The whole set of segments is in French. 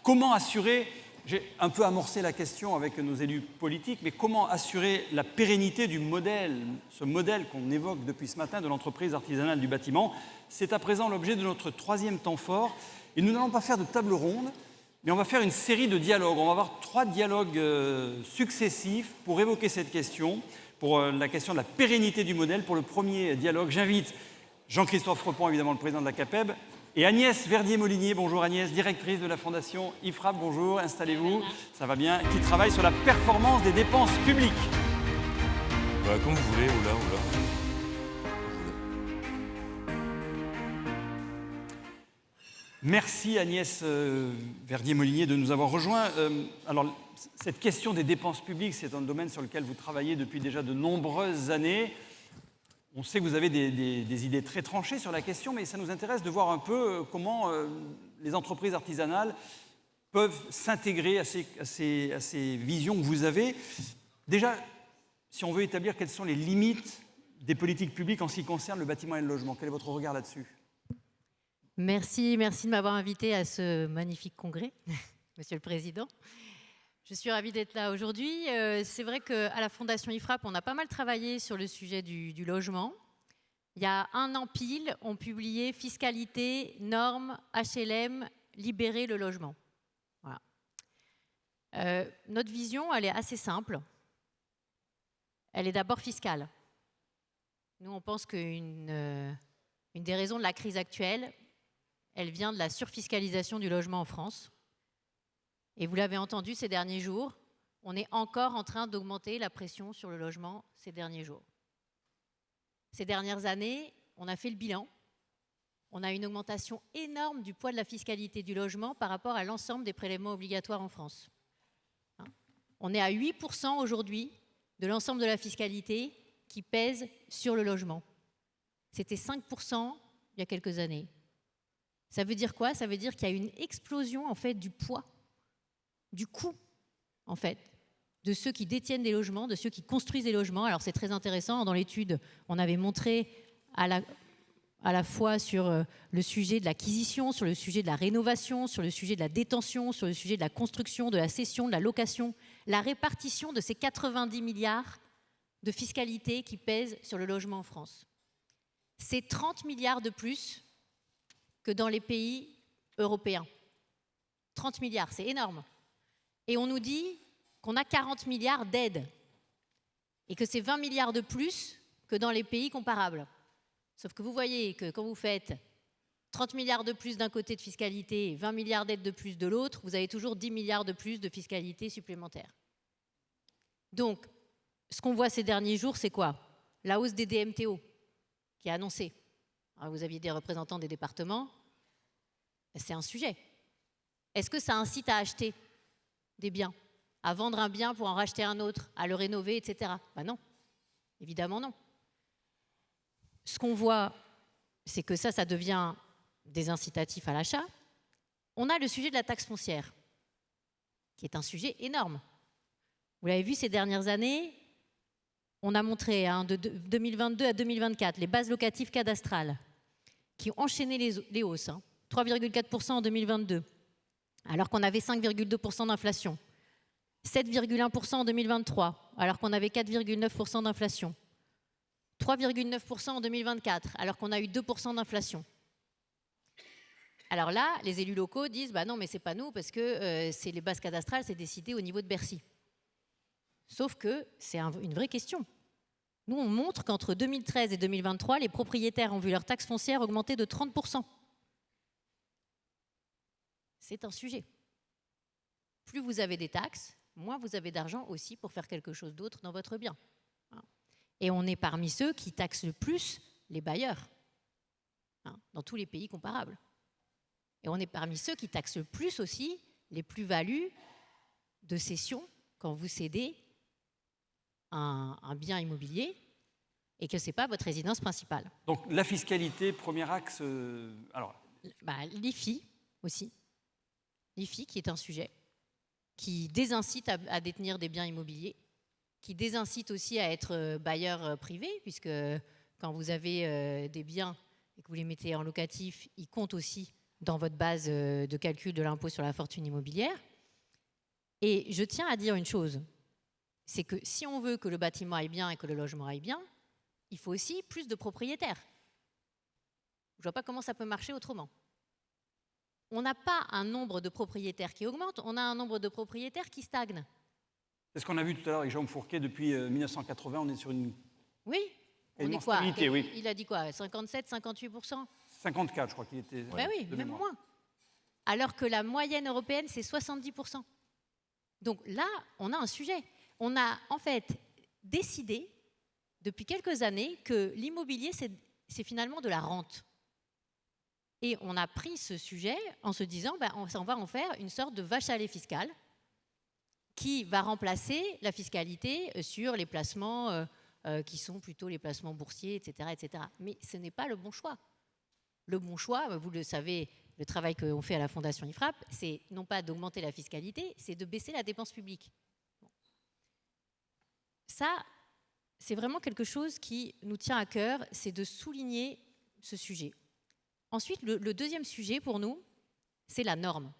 comment assurer, j'ai un peu amorcé la question avec nos élus politiques, mais comment assurer la pérennité du modèle, ce modèle qu'on évoque depuis ce matin de l'entreprise artisanale du bâtiment? C'est à présent l'objet de notre troisième temps fort. Et nous n'allons pas faire de table ronde, mais on va faire une série de dialogues. On va avoir 3 dialogues successifs pour évoquer cette question, pour la question de la pérennité du modèle. Pour le premier dialogue, j'invite Jean-Christophe Repon, évidemment le président de la CAPEB, et Agnès Verdier-Molinier. Bonjour Agnès, directrice de la fondation IFRAP. Bonjour, installez-vous, ça va bien. Qui travaille sur la performance des dépenses publiques. Comme vous voulez, oula. Merci Agnès Verdier-Molinier de nous avoir rejoints. Alors, cette question des dépenses publiques, c'est un domaine sur lequel vous travaillez depuis déjà de nombreuses années. On sait que vous avez des idées très tranchées sur la question, mais ça nous intéresse de voir un peu comment les entreprises artisanales peuvent s'intégrer à ces visions que vous avez. Déjà, si on veut établir quelles sont les limites des politiques publiques en ce qui concerne le bâtiment et le logement, quel est votre regard là-dessus ? Merci de m'avoir invité à ce magnifique congrès, Monsieur le Président. Je suis ravie d'être là aujourd'hui. C'est vrai qu'à la Fondation IFRAP, on a pas mal travaillé sur le sujet du logement. Il y a un an pile, on publiait Fiscalité, normes, HLM, libérer le logement. Voilà. Notre vision, elle est assez simple. Elle est d'abord fiscale. Nous, on pense qu'une des raisons de la crise actuelle, elle vient de la surfiscalisation du logement en France. Et vous l'avez entendu ces derniers jours, on est encore en train d'augmenter la pression sur le logement ces derniers jours. Ces dernières années, on a fait le bilan. On a une augmentation énorme du poids de la fiscalité du logement par rapport à l'ensemble des prélèvements obligatoires en France. On est à 8% aujourd'hui de l'ensemble de la fiscalité qui pèse sur le logement. C'était 5% il y a quelques années. Ça veut dire quoi? Ça veut dire qu'il y a une explosion en fait du poids, du coût en fait, de ceux qui détiennent des logements, de ceux qui construisent des logements. Alors c'est très intéressant, dans l'étude, on avait montré à la fois sur le sujet de l'acquisition, sur le sujet de la rénovation, sur le sujet de la détention, sur le sujet de la construction, de la cession, de la location, la répartition de ces 90 milliards de fiscalité qui pèsent sur le logement en France. C'est 30 milliards de plus que dans les pays européens. 30 milliards, c'est énorme. Et on nous dit qu'on a 40 milliards d'aides et que c'est 20 milliards de plus que dans les pays comparables. Sauf que vous voyez que quand vous faites 30 milliards de plus d'un côté de fiscalité et 20 milliards d'aides de plus de l'autre, vous avez toujours 10 milliards de plus de fiscalité supplémentaire. Donc, ce qu'on voit ces derniers jours, c'est quoi? La hausse des DMTO qui est annoncée. Alors, vous aviez des représentants des départements. C'est un sujet. Est-ce que ça incite à acheter des biens, à vendre un bien pour en racheter un autre, à le rénover, etc. Ben non, évidemment non. Ce qu'on voit, c'est que ça devient des incitatifs à l'achat. On a le sujet de la taxe foncière, qui est un sujet énorme. Vous l'avez vu ces dernières années, on a montré de 2022 à 2024 les bases locatives cadastrales qui ont enchaîné les hausses. 3,4% en 2022, alors qu'on avait 5,2% d'inflation. 7,1% en 2023, alors qu'on avait 4,9% d'inflation. 3,9% en 2024, alors qu'on a eu 2% d'inflation. Alors là, les élus locaux disent bah non, mais c'est pas nous, parce que c'est les bases cadastrales, c'est décidé au niveau de Bercy. Sauf que c'est une vraie question. Nous, on montre qu'entre 2013 et 2023, les propriétaires ont vu leur taxe foncière augmenter de 30%. C'est un sujet. Plus vous avez des taxes, moins vous avez d'argent aussi pour faire quelque chose d'autre dans votre bien. Et on est parmi ceux qui taxent le plus les bailleurs, dans tous les pays comparables. Et on est parmi ceux qui taxent le plus aussi les plus-values de cession quand vous cédez un bien immobilier et que ce n'est pas votre résidence principale. Donc la fiscalité, premier axe... L'IFI aussi. L'IFI qui est un sujet qui désincite à détenir des biens immobiliers, qui désincite aussi à être bailleur privé, puisque quand vous avez des biens et que vous les mettez en locatif, ils comptent aussi dans votre base de calcul de l'impôt sur la fortune immobilière. Et je tiens à dire une chose, c'est que si on veut que le bâtiment aille bien et que le logement aille bien, il faut aussi plus de propriétaires. Je ne vois pas comment ça peut marcher autrement. On n'a pas un nombre de propriétaires qui augmente, on a un nombre de propriétaires qui stagne. C'est ce qu'on a vu tout à l'heure avec Jérôme Fourquet. Depuis 1980, on est sur une Oui, on est quoi? stabilité, oui. Il a dit quoi? 57, 58%? 54, je crois qu'il était. Ben oui, de même mémoire. moins. Alors que la moyenne européenne, c'est 70%. Donc là, on a un sujet. On a en fait décidé depuis quelques années que l'immobilier, c'est finalement de la rente. Et on a pris ce sujet en se disant, on va en faire une sorte de vache à lait fiscale qui va remplacer la fiscalité sur les placements qui sont plutôt les placements boursiers, etc., etc. Mais ce n'est pas le bon choix. Le bon choix, vous le savez, le travail qu'on fait à la Fondation IFRAP, c'est non pas d'augmenter la fiscalité, c'est de baisser la dépense publique. Ça, c'est vraiment quelque chose qui nous tient à cœur, c'est de souligner ce sujet. Ensuite, le deuxième sujet pour nous, c'est la norme.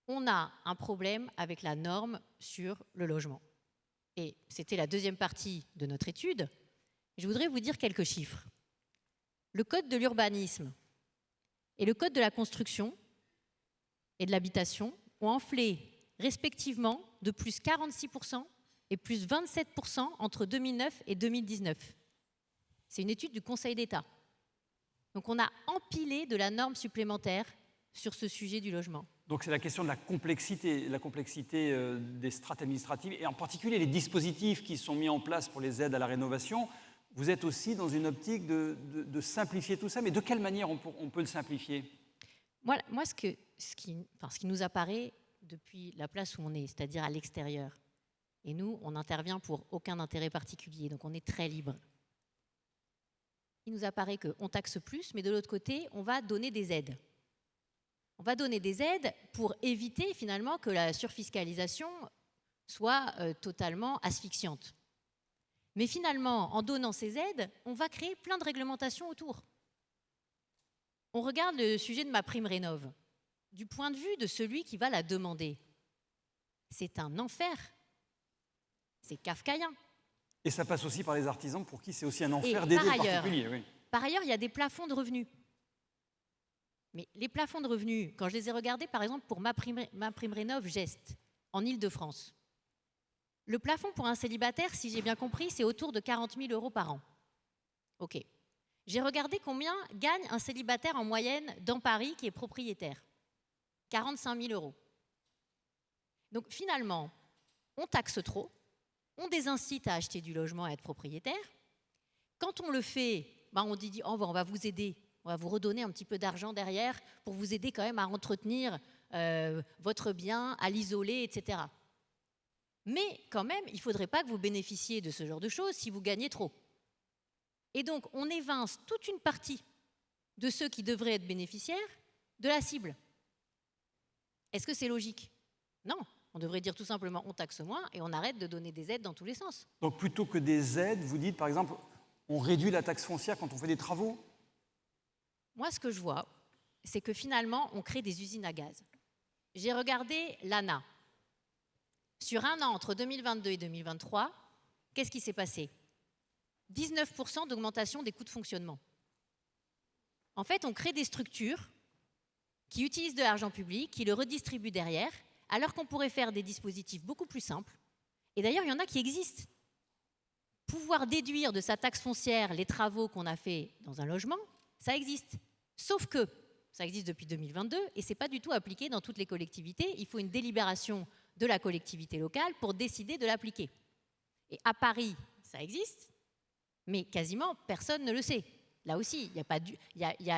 On a un problème avec la norme sur le logement. Et c'était la deuxième partie de notre étude. Je voudrais vous dire quelques chiffres. Le code de l'urbanisme et le code de la construction et de l'habitation ont enflé respectivement de plus 46% et plus 27% entre 2009 et 2019. C'est une étude du Conseil d'État. Donc on a empilé de la norme supplémentaire sur ce sujet du logement. Donc c'est la question de la complexité des strates administratives et en particulier les dispositifs qui sont mis en place pour les aides à la rénovation. Vous êtes aussi dans une optique de simplifier tout ça, mais de quelle manière on peut le simplifier? Moi ce qui nous apparaît depuis la place où on est, c'est-à-dire à l'extérieur, et nous, on n'intervient pour aucun intérêt particulier, donc on est très libre. Il nous apparaît qu'on taxe plus, mais de l'autre côté, on va donner des aides. On va donner des aides pour éviter finalement que la surfiscalisation soit totalement asphyxiante. Mais finalement, en donnant ces aides, on va créer plein de réglementations autour. On regarde le sujet de MaPrimeRénov'. Du point de vue de celui qui va la demander, c'est un enfer. C'est kafkaïen. Et ça passe aussi par les artisans pour qui c'est aussi un enfer d'aider le particulier. Oui. Par ailleurs, il y a des plafonds de revenus. Mais les plafonds de revenus, quand je les ai regardés, par exemple, pour MaPrimeRénov' Geste, en Île-de-France, le plafond pour un célibataire, si j'ai bien compris, c'est autour de 40 000 € par an. OK. J'ai regardé combien gagne un célibataire en moyenne dans Paris qui est propriétaire. 45 000 €. Donc finalement, on taxe trop, on désincite à acheter du logement, à être propriétaire. Quand on le fait, on dit on va vous aider, on va vous redonner un petit peu d'argent derrière pour vous aider quand même à entretenir votre bien, à l'isoler, etc. Mais quand même, il ne faudrait pas que vous bénéficiez de ce genre de choses si vous gagnez trop. Et donc, on évince toute une partie de ceux qui devraient être bénéficiaires de la cible. Est-ce que c'est logique? Non. On devrait dire tout simplement on taxe moins et on arrête de donner des aides dans tous les sens. Donc plutôt que des aides, vous dites par exemple, on réduit la taxe foncière quand on fait des travaux? Moi, ce que je vois, c'est que finalement, on crée des usines à gaz. J'ai regardé l'ANA. Sur un an, entre 2022 et 2023, qu'est-ce qui s'est passé? 19% d'augmentation des coûts de fonctionnement. En fait, on crée des structures qui utilisent de l'argent public, qui le redistribuent derrière, alors qu'on pourrait faire des dispositifs beaucoup plus simples. Et d'ailleurs, il y en a qui existent. Pouvoir déduire de sa taxe foncière les travaux qu'on a faits dans un logement, ça existe. Sauf que ça existe depuis 2022 et ce n'est pas du tout appliqué dans toutes les collectivités. Il faut une délibération de la collectivité locale pour décider de l'appliquer. Et à Paris, ça existe, mais quasiment personne ne le sait. Là aussi, il y a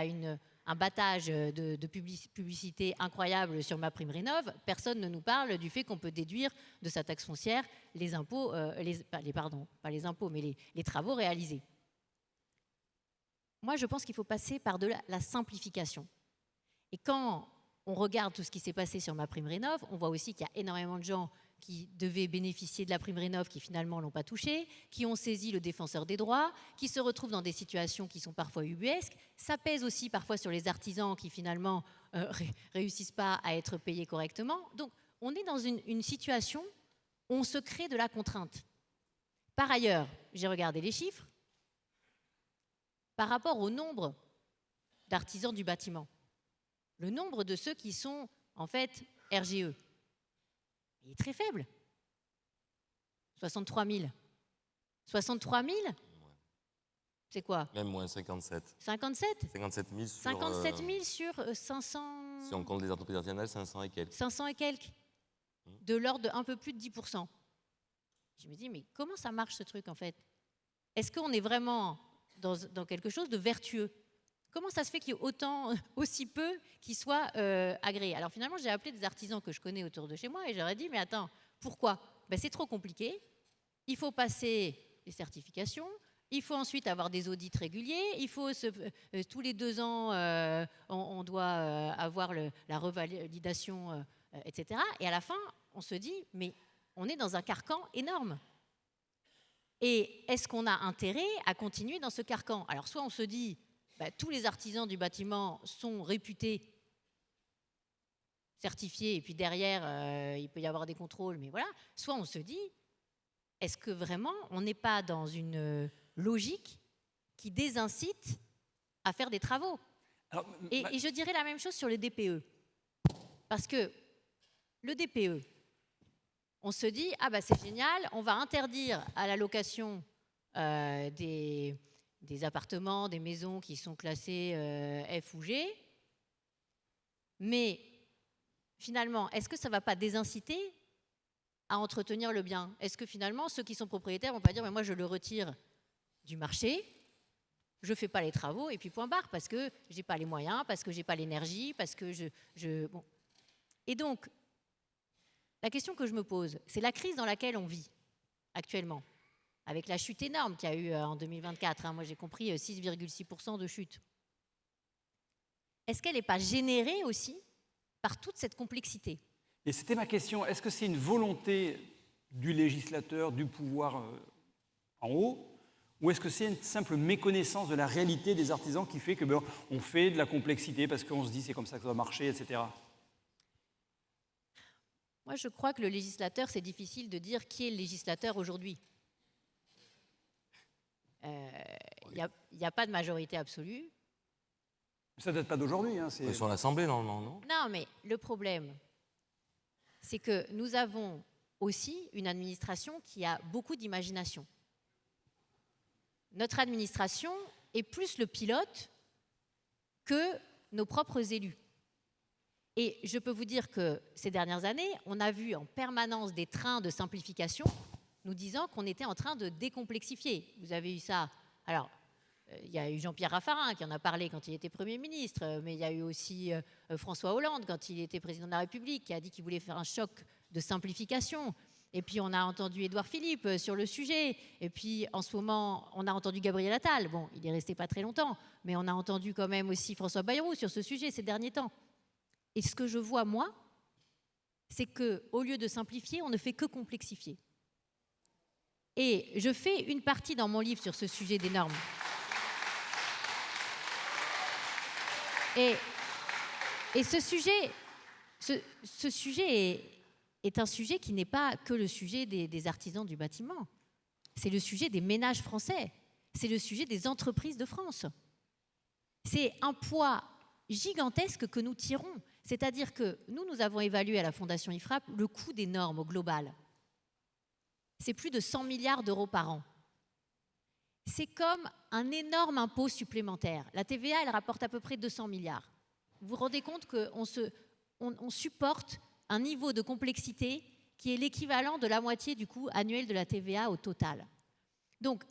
un battage de publicité incroyable sur MaPrimeRénov'. Personne ne nous parle du fait qu'on peut déduire de sa taxe foncière les impôts, pas les impôts, mais les travaux réalisés. Moi, je pense qu'il faut passer par de la simplification. Et quand on regarde tout ce qui s'est passé sur MaPrimeRénov', on voit aussi qu'il y a énormément de gens qui devaient bénéficier de la prime Rénov', qui finalement ne l'ont pas touché, qui ont saisi le défenseur des droits, qui se retrouvent dans des situations qui sont parfois ubuesques. Ça pèse aussi parfois sur les artisans qui finalement réussissent pas à être payés correctement. Donc on est dans une situation où on se crée de la contrainte. Par ailleurs, j'ai regardé les chiffres, par rapport au nombre d'artisans du bâtiment, le nombre de ceux qui sont en fait RGE, il est très faible. 63 000. 63 000 c'est quoi? Même moins, 57. 57 57 000 sur... 57 000 sur 500... Si on compte les entreprises artisanales, 500 et quelques. 500 et quelques. De l'ordre d'un peu plus de 10%. Je me dis, mais comment ça marche ce truc en fait? Est-ce qu'on est vraiment dans quelque chose de vertueux? Comment ça se fait qu'il y ait aussi peu qui soient agréés? Alors finalement, j'ai appelé des artisans que je connais autour de chez moi et j'aurais dit, mais attends, pourquoi? Ben, c'est trop compliqué. Il faut passer les certifications. Il faut ensuite avoir des audits réguliers. Il faut tous les 2 ans, on doit avoir la revalidation, etc. Et à la fin, on se dit, mais on est dans un carcan énorme. Et est-ce qu'on a intérêt à continuer dans ce carcan? Alors soit on se dit, bah, tous les artisans du bâtiment sont réputés, certifiés, et puis derrière, il peut y avoir des contrôles, mais voilà. Soit on se dit, est-ce que vraiment on n'est pas dans une logique qui désincite à faire des travaux? Alors, et je dirais la même chose sur le DPE. Parce que le DPE, on se dit, ah bah c'est génial, on va interdire à la location des appartements, des maisons qui sont classées F ou G, mais finalement, est-ce que ça ne va pas désinciter à entretenir le bien? Est-ce que finalement, ceux qui sont propriétaires ne vont pas dire, mais moi je le retire du marché, je ne fais pas les travaux, et puis point barre, parce que je n'ai pas les moyens, parce que je n'ai pas l'énergie, parce que bon. Et donc, la question que je me pose, c'est la crise dans laquelle on vit actuellement, avec la chute énorme qu'il y a eu en 2024. Moi, j'ai compris 6,6% de chute. Est-ce qu'elle n'est pas générée aussi par toute cette complexité? Et c'était ma question. Est-ce que c'est une volonté du législateur, du pouvoir en haut, ou est-ce que c'est une simple méconnaissance de la réalité des artisans qui fait que on fait de la complexité parce qu'on se dit c'est comme ça que ça doit marcher, etc. Moi, je crois que le législateur, c'est difficile de dire qui est le législateur aujourd'hui. Il n'y a pas de majorité absolue. Ça ne date pas d'aujourd'hui. Hein, sur l'Assemblée, normalement, non? Non, mais le problème, c'est que nous avons aussi une administration qui a beaucoup d'imagination. Notre administration est plus le pilote que nos propres élus. Et je peux vous dire que ces dernières années, on a vu en permanence des trains de simplification nous disant qu'on était en train de décomplexifier. Vous avez eu ça. Alors, il y a eu Jean-Pierre Raffarin qui en a parlé quand il était Premier ministre, mais il y a eu aussi François Hollande quand il était président de la République qui a dit qu'il voulait faire un choc de simplification. Et puis on a entendu Édouard Philippe sur le sujet. Et puis en ce moment, on a entendu Gabriel Attal. Bon, il est resté pas très longtemps, mais on a entendu quand même aussi François Bayrou sur ce sujet ces derniers temps. Et ce que je vois, moi, c'est qu'au lieu de simplifier, on ne fait que complexifier. Et je fais une partie dans mon livre sur ce sujet des normes. Et ce sujet est un sujet qui n'est pas que le sujet des artisans du bâtiment. C'est le sujet des ménages français. C'est le sujet des entreprises de France. C'est un poids gigantesque que nous tirons. C'est-à-dire que nous avons évalué à la Fondation IFRAP le coût des normes au global. C'est plus de 100 milliards d'euros par an. C'est comme un énorme impôt supplémentaire. La TVA, elle rapporte à peu près 200 milliards. Vous vous rendez compte qu'on supporte un niveau de complexité qui est l'équivalent de la moitié du coût annuel de la TVA au total. Donc,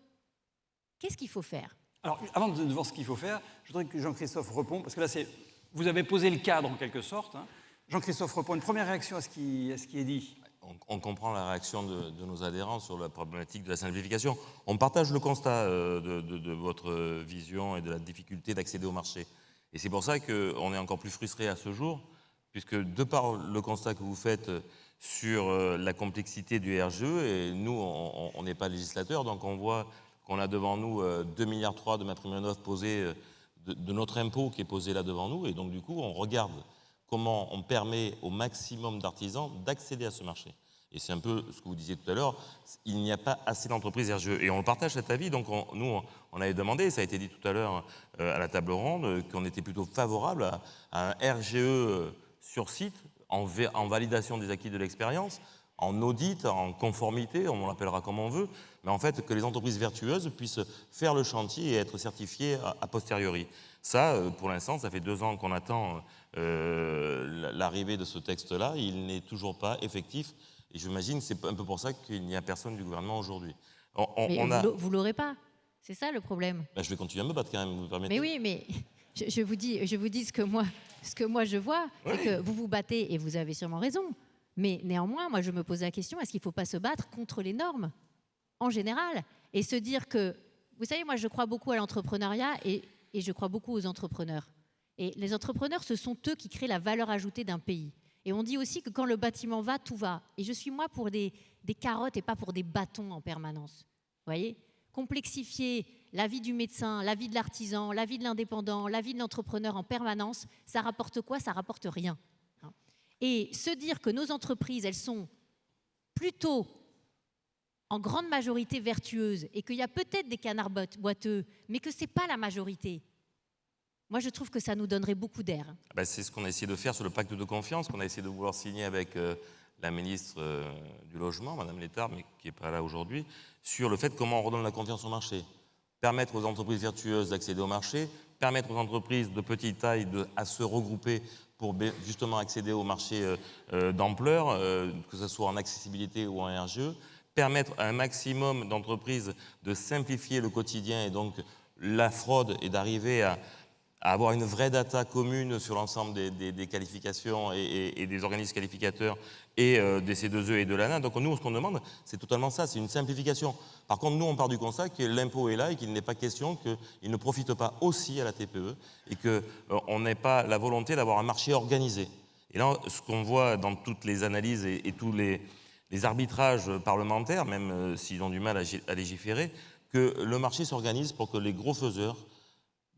qu'est-ce qu'il faut faire? Alors, avant de voir ce qu'il faut faire, je voudrais que Jean-Christophe réponde, parce que là, vous avez posé le cadre en quelque sorte. Hein. Jean-Christophe répond. Une première réaction à ce qui est dit. On comprend la réaction de nos adhérents sur la problématique de la simplification. On partage le constat de votre vision et de la difficulté d'accéder au marché. Et c'est pour ça qu'on est encore plus frustré à ce jour, puisque de par le constat que vous faites sur la complexité du RGE, et nous, on n'est pas législateur, donc on voit qu'on a devant nous 2,3 milliards de MaPrimeRénov' posés, de notre impôt qui est posé là devant nous, et donc du coup, on regarde comment on permet au maximum d'artisans d'accéder à ce marché. Et c'est un peu ce que vous disiez tout à l'heure, il n'y a pas assez d'entreprises RGE. Et on partage cet avis, donc nous, on avait demandé, ça a été dit tout à l'heure à la table ronde, qu'on était plutôt favorable à un RGE sur site, en validation des acquis de l'expérience, en audit, en conformité, on l'appellera comme on veut, mais en fait que les entreprises vertueuses puissent faire le chantier et être certifiées a posteriori. Ça, pour l'instant, ça fait 2 ans qu'on attend l'arrivée de ce texte-là, il n'est toujours pas effectif. Et j'imagine que c'est un peu pour ça qu'il n'y a personne du gouvernement aujourd'hui. Vous l'aurez pas. C'est ça le problème. Ben, je vais continuer à me battre quand même, vous me permettez. Mais oui, mais je vous dis ce que moi je vois, c'est que vous vous battez et vous avez sûrement raison. Mais néanmoins, moi je me pose la question, est-ce qu'il ne faut pas se battre contre les normes en général et se dire que, vous savez, moi je crois beaucoup à l'entrepreneuriat et je crois beaucoup aux entrepreneurs. Et les entrepreneurs, ce sont eux qui créent la valeur ajoutée d'un pays. Et on dit aussi que quand le bâtiment va, tout va. Et je suis, moi, pour des carottes et pas pour des bâtons en permanence. Vous voyez ? Complexifier la vie du médecin, la vie de l'artisan, la vie de l'indépendant, la vie de l'entrepreneur en permanence, ça rapporte quoi ? Ça rapporte rien. Et se dire que nos entreprises, elles sont plutôt en grande majorité vertueuses et qu'il y a peut-être des canards boiteux, mais que ce n'est pas la majorité. Moi, je trouve que ça nous donnerait beaucoup d'air. Ben, c'est ce qu'on a essayé de faire sur le pacte de confiance, qu'on a essayé de vouloir signer avec la ministre du Logement, Mme Létard, mais qui n'est pas là aujourd'hui, sur le fait comment on redonne la confiance au marché. Permettre aux entreprises vertueuses d'accéder au marché, permettre aux entreprises de petite taille à se regrouper pour justement accéder au marché d'ampleur, que ce soit en accessibilité ou en RGE, permettre à un maximum d'entreprises de simplifier le quotidien et donc la fraude et d'arriver à avoir une vraie data commune sur l'ensemble des qualifications et des organismes qualificateurs et des C2E et de l'ANA. Donc nous, ce qu'on demande, c'est totalement ça, c'est une simplification. Par contre, nous, on part du constat que l'impôt est là et qu'il n'est pas question qu'il ne profite pas aussi à la TPE et qu'on n'ait pas la volonté d'avoir un marché organisé. Et là, ce qu'on voit dans toutes les analyses et tous les arbitrages parlementaires, même s'ils ont du mal à légiférer, que le marché s'organise pour que les gros faiseurs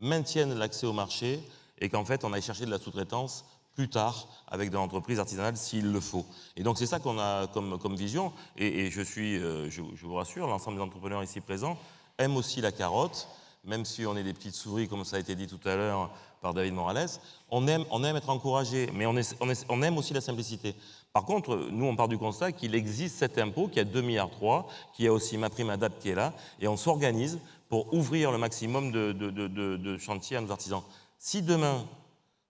maintiennent l'accès au marché et qu'en fait, on aille chercher de la sous-traitance plus tard avec de l'entreprise artisanale s'il le faut. Et donc, c'est ça qu'on a comme vision. Et je vous rassure, l'ensemble des entrepreneurs ici présents aiment aussi la carotte, même si on est des petites souris, comme ça a été dit tout à l'heure par David Morales. On aime être encouragé, mais on aime aussi la simplicité. Par contre, nous, on part du constat qu'il existe cet impôt, qu'il y a 2,3 milliards, qu'il y a aussi MaPrimeAdapt qui est là, et on s'organise pour ouvrir le maximum de chantiers à nos artisans. Si demain,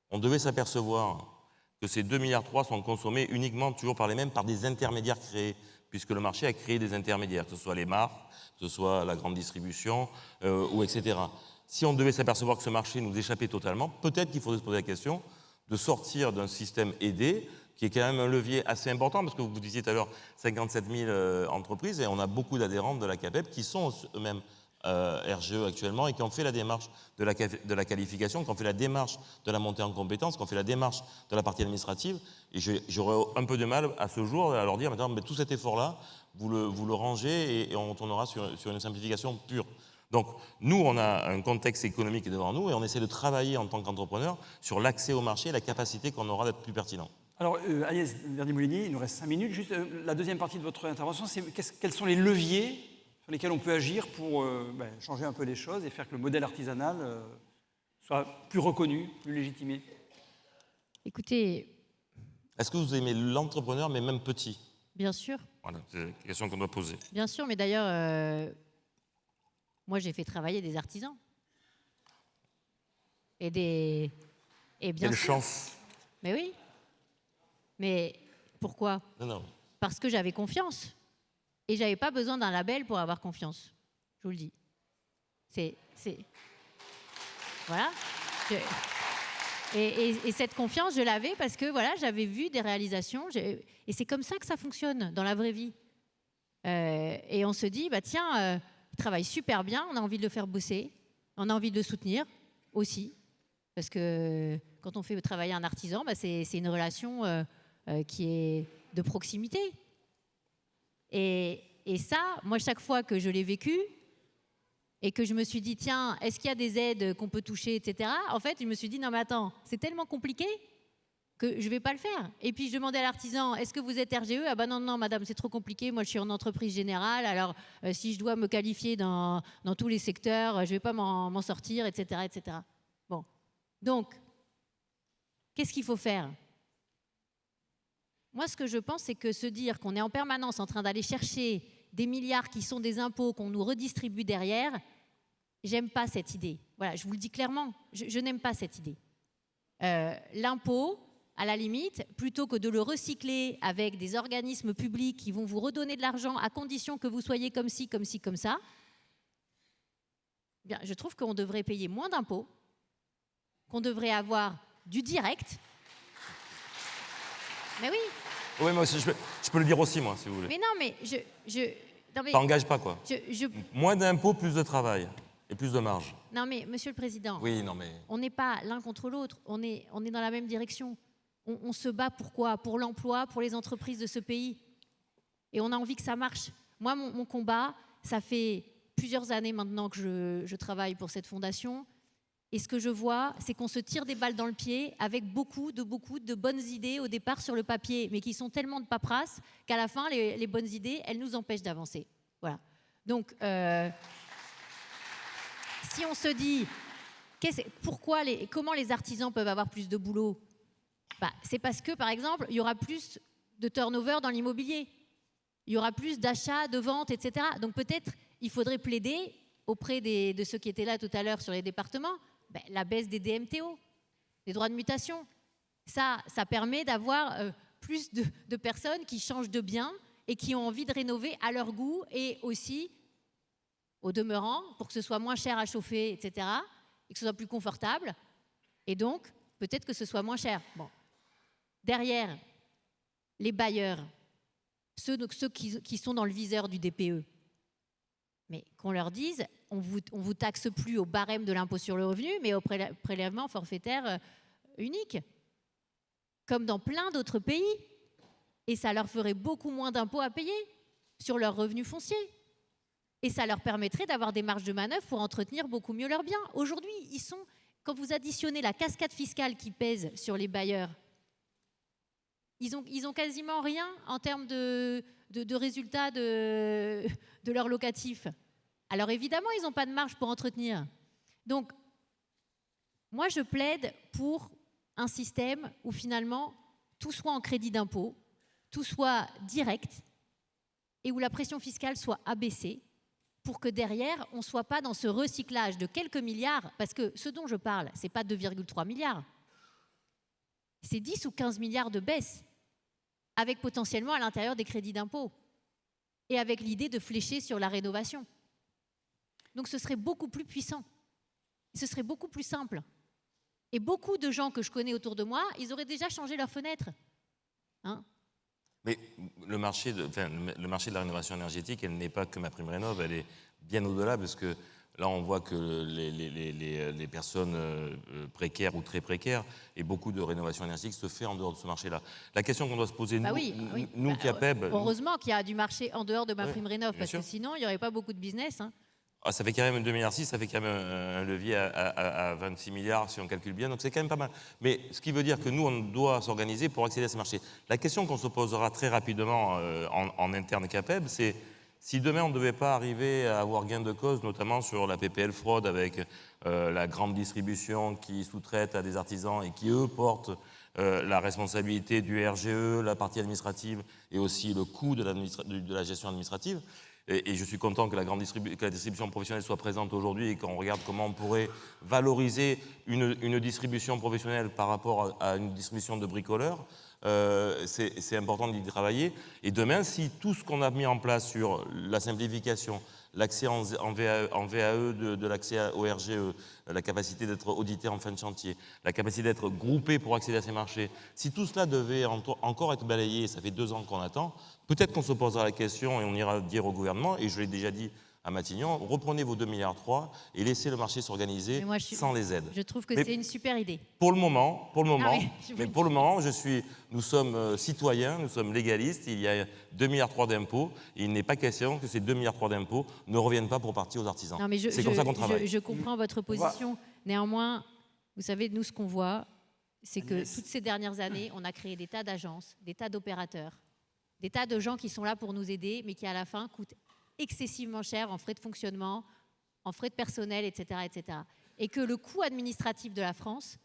on devait s'apercevoir que ces 2,3 milliards sont consommés uniquement, toujours par les mêmes, par des intermédiaires créés, puisque le marché a créé des intermédiaires, que ce soit les marques, que ce soit la grande distribution, ou etc. Si on devait s'apercevoir que ce marché nous échappait totalement, peut-être qu'il faudrait se poser la question de sortir d'un système aidé, qui est quand même un levier assez important, parce que vous disiez tout à l'heure 57 000 entreprises, et on a beaucoup d'adhérents de la CAPEB qui sont eux-mêmes RGE actuellement et qui ont fait la démarche de la qualification, qui ont fait la démarche de la montée en compétences, qui ont fait la démarche de la partie administrative. Et j'aurais un peu de mal à ce jour à leur dire maintenant, mais tout cet effort-là, vous le rangez et on tournera sur une simplification pure. Donc nous, on a un contexte économique devant nous et on essaie de travailler en tant qu'entrepreneur sur l'accès au marché et la capacité qu'on aura d'être plus pertinent. Alors Agnès Verdi-Moulinier, il nous reste 5 minutes. Juste la deuxième partie de votre intervention, c'est quels sont les leviers sur lesquels on peut agir pour changer un peu les choses et faire que le modèle artisanal soit plus reconnu, plus légitimé. Écoutez... Est-ce que vous aimez l'entrepreneur, mais même petit ? Bien sûr. Voilà, c'est la question qu'on doit poser. Bien sûr, mais d'ailleurs, moi j'ai fait travailler des artisans. Et bien Quelle sûr. chance. Mais oui. Mais pourquoi ? Non. Parce que j'avais confiance. Et je n'avais pas besoin d'un label pour avoir confiance. Je vous le dis. Voilà. Et cette confiance, je l'avais parce que voilà, j'avais vu des réalisations. Et c'est comme ça que ça fonctionne dans la vraie vie. Et on se dit, il travaille super bien, on a envie de le faire bosser, on a envie de le soutenir aussi. Parce que quand on fait travailler un artisan, c'est une relation qui est de proximité. Et ça, moi, chaque fois que je l'ai vécu et que je me suis dit, tiens, est-ce qu'il y a des aides qu'on peut toucher, etc. En fait, je me suis dit, non mais attends, c'est tellement compliqué que je ne vais pas le faire. Et puis je demandais à l'artisan, est-ce que vous êtes RGE? Ah ben non, madame, c'est trop compliqué, moi je suis en entreprise générale, alors si je dois me qualifier dans tous les secteurs, je ne vais pas m'en sortir, etc., etc. Bon, donc, qu'est-ce qu'il faut faire? Moi, ce que je pense, c'est que se dire qu'on est en permanence en train d'aller chercher des milliards qui sont des impôts qu'on nous redistribue derrière, j'aime pas cette idée. Voilà, je vous le dis clairement, je n'aime pas cette idée. L'impôt, à la limite, plutôt que de le recycler avec des organismes publics qui vont vous redonner de l'argent à condition que vous soyez comme ci, comme ci, comme ça, bien, je trouve qu'on devrait payer moins d'impôts, qu'on devrait avoir du direct. Mais oui. Oui, moi aussi, je peux le dire aussi, moi, si vous voulez. Mais non, mais non, mais Ça n'engage pas, quoi. Moins d'impôts, plus de travail et plus de marge. Non, mais Monsieur le Président, oui, non, mais... on n'est pas l'un contre l'autre, on est dans la même direction. On se bat pour quoi? Pour l'emploi, pour les entreprises de ce pays. Et on a envie que ça marche. Moi, mon combat, ça fait plusieurs années maintenant que je travaille pour cette fondation. Et ce que je vois, c'est qu'on se tire des balles dans le pied avec beaucoup de bonnes idées au départ sur le papier, mais qui sont tellement de paperasse qu'à la fin, les bonnes idées, elles nous empêchent d'avancer. Voilà. Donc, si on se dit, comment les artisans peuvent avoir plus de boulot? C'est parce que, par exemple, il y aura plus de turnover dans l'immobilier. Il y aura plus d'achats, de ventes, etc. Donc peut-être, il faudrait plaider auprès de ceux qui étaient là tout à l'heure sur les départements, la baisse des DMTO, des droits de mutation. Ça permet d'avoir plus de personnes qui changent de biens et qui ont envie de rénover à leur goût et aussi, au demeurant, pour que ce soit moins cher à chauffer, etc., et que ce soit plus confortable. Et donc, peut-être que ce soit moins cher. Bon. Derrière, les bailleurs, ceux qui sont dans le viseur du DPE, mais qu'on leur dise, on vous taxe plus au barème de l'impôt sur le revenu, mais au prélèvement forfaitaire unique, comme dans plein d'autres pays. Et ça leur ferait beaucoup moins d'impôts à payer sur leurs revenus fonciers. Et ça leur permettrait d'avoir des marges de manœuvre pour entretenir beaucoup mieux leurs biens. Aujourd'hui, quand vous additionnez la cascade fiscale qui pèse sur les bailleurs, ils ont quasiment rien en termes de résultats de leurs locatifs. Alors évidemment, ils n'ont pas de marge pour entretenir. Donc, moi, je plaide pour un système où finalement, tout soit en crédit d'impôt, tout soit direct, et où la pression fiscale soit abaissée, pour que derrière, on ne soit pas dans ce recyclage de quelques milliards, parce que ce dont je parle, ce n'est pas 2,3 milliards, c'est 10 ou 15 milliards de baisse, avec potentiellement à l'intérieur des crédits d'impôt, et avec l'idée de flécher sur la rénovation. Donc ce serait beaucoup plus puissant, ce serait beaucoup plus simple. Et beaucoup de gens que je connais autour de moi, ils auraient déjà changé leurs fenêtres. Hein? Mais le marché de la rénovation énergétique, elle n'est pas que MaPrimeRénov', elle est bien au-delà, parce que là, on voit que les personnes précaires ou très précaires, et beaucoup de rénovation énergétique se fait en dehors de ce marché-là. La question qu'on doit se poser, nous, CAPEB... Heureusement qu'il y a du marché en dehors de MaPrimeRénov', parce que sinon, il n'y aurait pas beaucoup de business. Hein. Ah, ça fait quand même 2,6 milliards, ça fait quand même un levier à 26 milliards si on calcule bien, donc c'est quand même pas mal. Mais ce qui veut dire que nous, on doit s'organiser pour accéder à ces marchés. La question qu'on se posera très rapidement en interne CAPEB, c'est si demain on ne devait pas arriver à avoir gain de cause, notamment sur la PPL fraude avec la grande distribution qui sous-traite à des artisans et qui, eux, portent la responsabilité du RGE, la partie administrative et aussi le coût de la gestion administrative. Et je suis content que la distribution professionnelle soit présente aujourd'hui et qu'on regarde comment on pourrait valoriser une distribution professionnelle par rapport à une distribution de bricoleurs. C'est important d'y travailler. Et demain, si tout ce qu'on a mis en place sur la simplification, l'accès en VAE de l'accès au RGE, la capacité d'être audité en fin de chantier, la capacité d'être groupé pour accéder à ces marchés, si tout cela devait encore être balayé, ça fait 2 ans qu'on attend, peut-être qu'on se posera la question et on ira dire au gouvernement, et je l'ai déjà dit à Matignon, reprenez vos 2,3 milliards et laissez le marché s'organiser sans les aides. Je trouve que c'est une super idée. Pour le moment, oui, nous sommes citoyens, nous sommes légalistes, il y a 2,3 milliards d'impôts, et il n'est pas question que ces 2,3 milliards d'impôts ne reviennent pas pour partie aux artisans. C'est comme ça qu'on travaille. Je comprends votre position. Néanmoins, vous savez, nous, ce qu'on voit, c'est que toutes ces dernières années, on a créé des tas d'agences, des tas d'opérateurs, des tas de gens qui sont là pour nous aider, mais qui, à la fin, coûtent excessivement cher en frais de fonctionnement, en frais de personnel, etc., etc. Et que le coût administratif de la France,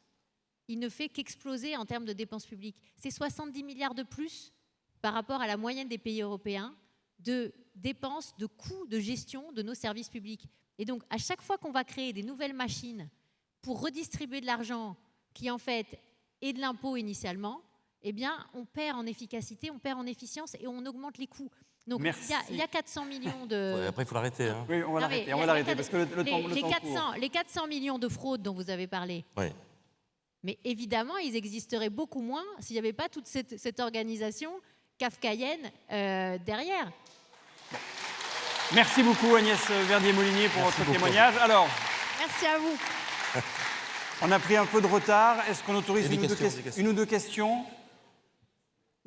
il ne fait qu'exploser en termes de dépenses publiques. C'est 70 milliards de plus par rapport à la moyenne des pays européens de dépenses, de coûts de gestion de nos services publics. Et donc, à chaque fois qu'on va créer des nouvelles machines pour redistribuer de l'argent qui, en fait, est de l'impôt initialement, eh bien, on perd en efficacité, on perd en efficience et on augmente les coûts. Donc, il y a 400 millions de... Ouais, après, il faut l'arrêter. Hein. Oui, on va l'arrêter parce que le temps les 400 millions de fraudes dont vous avez parlé, mais évidemment, ils existeraient beaucoup moins s'il n'y avait pas toute cette organisation kafkaïenne derrière. Merci beaucoup Agnès Verdier-Molinier pour votre témoignage. Alors, merci à vous. On a pris un peu de retard. Est-ce qu'on autorise une ou deux questions?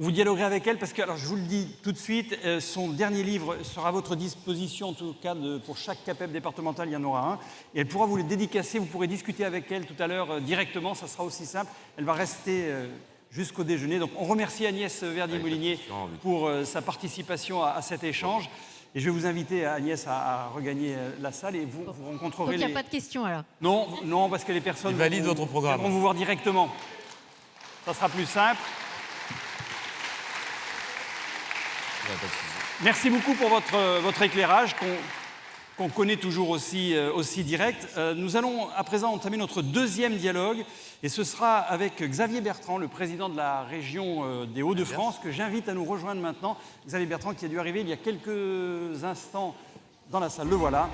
Vous dialoguerez avec elle parce que, alors je vous le dis tout de suite, son dernier livre sera à votre disposition, en tout cas pour chaque CAPEB départemental, il y en aura un. Et elle pourra vous les dédicacer, vous pourrez discuter avec elle tout à l'heure directement, ça sera aussi simple. Elle va rester jusqu'au déjeuner. Donc on remercie Agnès Verdier-Molinier pour sa participation à cet échange. Et je vais vous inviter, Agnès, à regagner la salle et vous rencontrerez. Donc il n'y a pas de questions alors? Non, parce que les personnes valident votre programme. Vont vous voir directement. Ça sera plus simple. Merci beaucoup pour votre éclairage qu'on connaît toujours aussi direct. Nous allons à présent entamer notre deuxième dialogue et ce sera avec Xavier Bertrand, le président de la région des Hauts-de-France, que j'invite à nous rejoindre maintenant. Xavier Bertrand qui a dû arriver il y a quelques instants dans la salle. Le voilà.